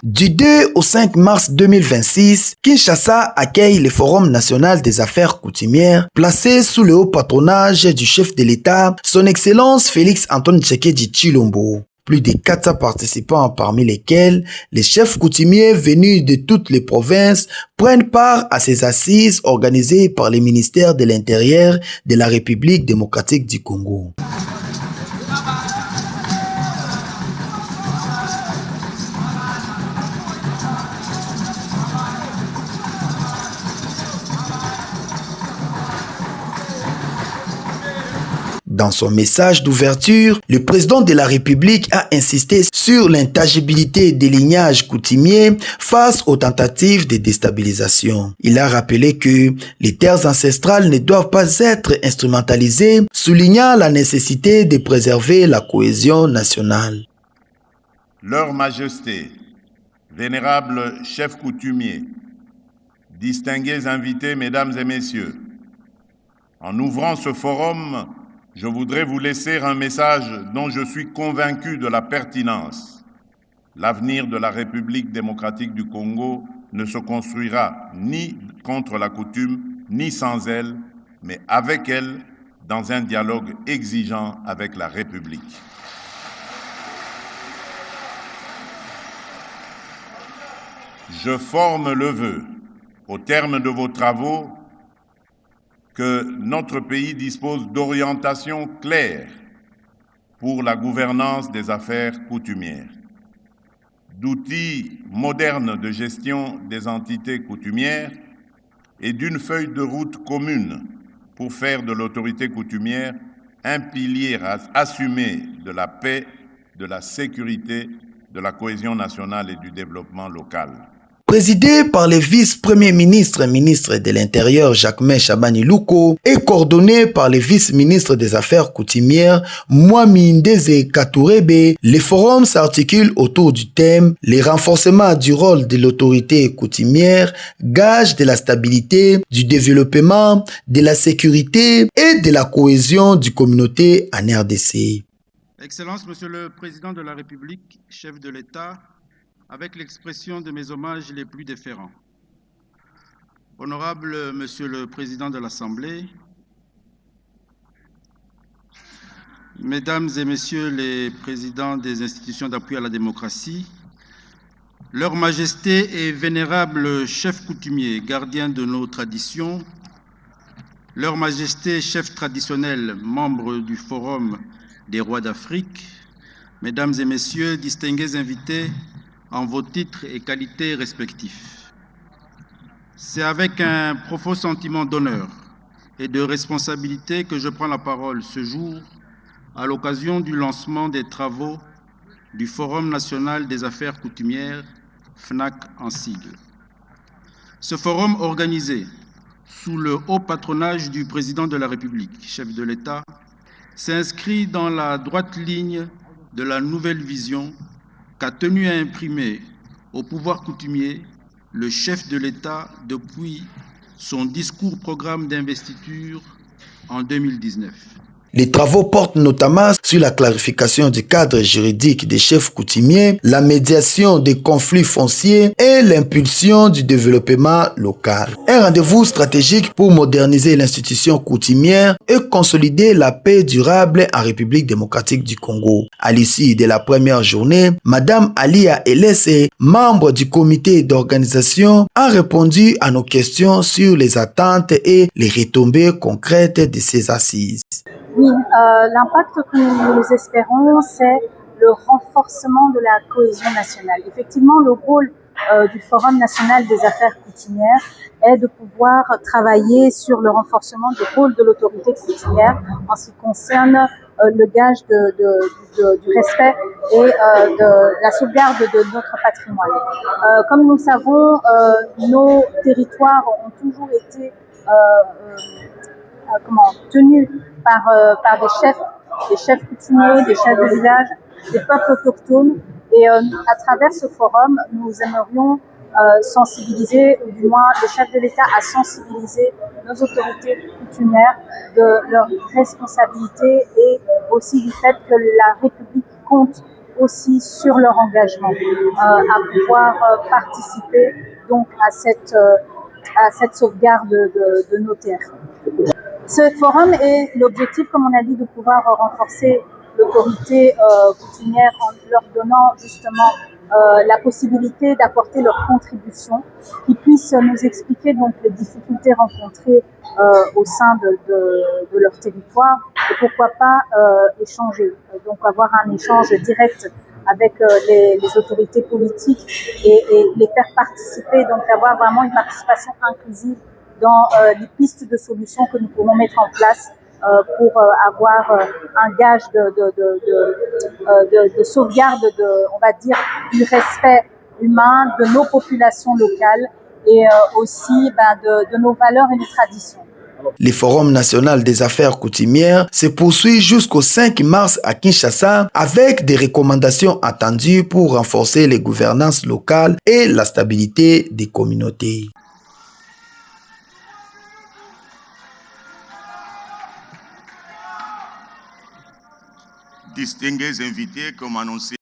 Du 2 au 5 mars 2026, Kinshasa accueille le Forum national des affaires coutumières, placé sous le haut patronage du chef de l'État, son Excellence Félix Antoine Tshisekedi Tshilombo. Plus de 400 participants, parmi lesquels les chefs coutumiers venus de toutes les provinces, prennent part à ces assises organisées par les ministères de l'Intérieur de la République démocratique du Congo. Dans son message d'ouverture, le président de la République a insisté sur l'intangibilité des lignages coutumiers face aux tentatives de déstabilisation. Il a rappelé que les terres ancestrales ne doivent pas être instrumentalisées, soulignant la nécessité de préserver la cohésion nationale. Leur Majesté, vénérables chefs coutumiers, distingués invités, mesdames et messieurs, en ouvrant ce forum, je voudrais vous laisser un message dont je suis convaincu de la pertinence. L'avenir de la République démocratique du Congo ne se construira ni contre la coutume, ni sans elle, mais avec elle, dans un dialogue exigeant avec la République. Je forme le vœu, au terme de vos travaux, que notre pays dispose d'orientations claires pour la gouvernance des affaires coutumières, d'outils modernes de gestion des entités coutumières et d'une feuille de route commune pour faire de l'autorité coutumière un pilier assumé de la paix, de la sécurité, de la cohésion nationale et du développement local. Présidé par le vice-premier ministre de l'Intérieur Jacquemain Chabani Luko et coordonné par le vice-ministre des Affaires coutumières Mwami Ndeze Katourebe, le forum s'articule autour du thème « Le renforcement du rôle de l'autorité coutumière, gage de la stabilité, du développement, de la sécurité et de la cohésion du communauté en RDC ». Excellence, Monsieur le Président de la République, chef de l'État, avec l'expression de mes hommages les plus déférents. Honorable Monsieur le Président de l'Assemblée, Mesdames et Messieurs les Présidents des institutions d'appui à la démocratie, Leur Majesté et vénérable chef coutumier, gardien de nos traditions, Leur Majesté chef traditionnel, membre du Forum des rois d'Afrique, Mesdames et Messieurs, distingués invités, en vos titres et qualités respectifs. C'est avec un profond sentiment d'honneur et de responsabilité que je prends la parole ce jour à l'occasion du lancement des travaux du Forum national des affaires coutumières, FNAC en sigle. Ce forum organisé sous le haut patronage du président de la République, chef de l'État, s'inscrit dans la droite ligne de la nouvelle vision qu'a tenu à imprimer au pouvoir coutumier le chef de l'État depuis son discours-programme d'investiture en 2019. Les travaux portent notamment sur la clarification du cadre juridique des chefs coutumiers, la médiation des conflits fonciers et l'impulsion du développement local. Un rendez-vous stratégique pour moderniser l'institution coutumière et consolider la paix durable en République démocratique du Congo. À l'issue de la première journée, Madame Alia Elese, membre du comité d'organisation, a répondu à nos questions sur les attentes et les retombées concrètes de ces assises. Oui, l'impact que nous espérons, c'est le renforcement de la cohésion nationale. Effectivement, le rôle du Forum national des affaires coutumières est de pouvoir travailler sur le renforcement du rôle de l'autorité coutumière en ce qui concerne le gage du respect et de la sauvegarde de notre patrimoine. Comme nous le savons, nos territoires ont toujours été tenus par des chefs coutumiers, des chefs de village, des peuples autochtones. Et à travers ce forum, nous aimerions sensibiliser, ou du moins le chef de l'État a sensibilisé nos autorités coutumières de leurs responsabilités et aussi du fait que la République compte aussi sur leur engagement à pouvoir participer donc à cette sauvegarde de nos terres. Ce forum est l'objectif, comme on a dit, de pouvoir renforcer l'autorité coutumière en leur donnant justement la possibilité d'apporter leur contribution, qu'ils puissent nous expliquer donc les difficultés rencontrées au sein de leur territoire et pourquoi pas échanger, donc avoir un échange direct avec les autorités politiques et les faire participer, donc avoir vraiment une participation inclusive dans les pistes de solutions que nous pouvons mettre en place pour avoir un gage de sauvegarde, on va dire, du respect humain de nos populations locales et aussi de nos valeurs et nos traditions. Le Forum national des affaires coutumières se poursuit jusqu'au 5 mars à Kinshasa avec des recommandations attendues pour renforcer les gouvernances locales et la stabilité des communautés. Distingués invités, comme annoncé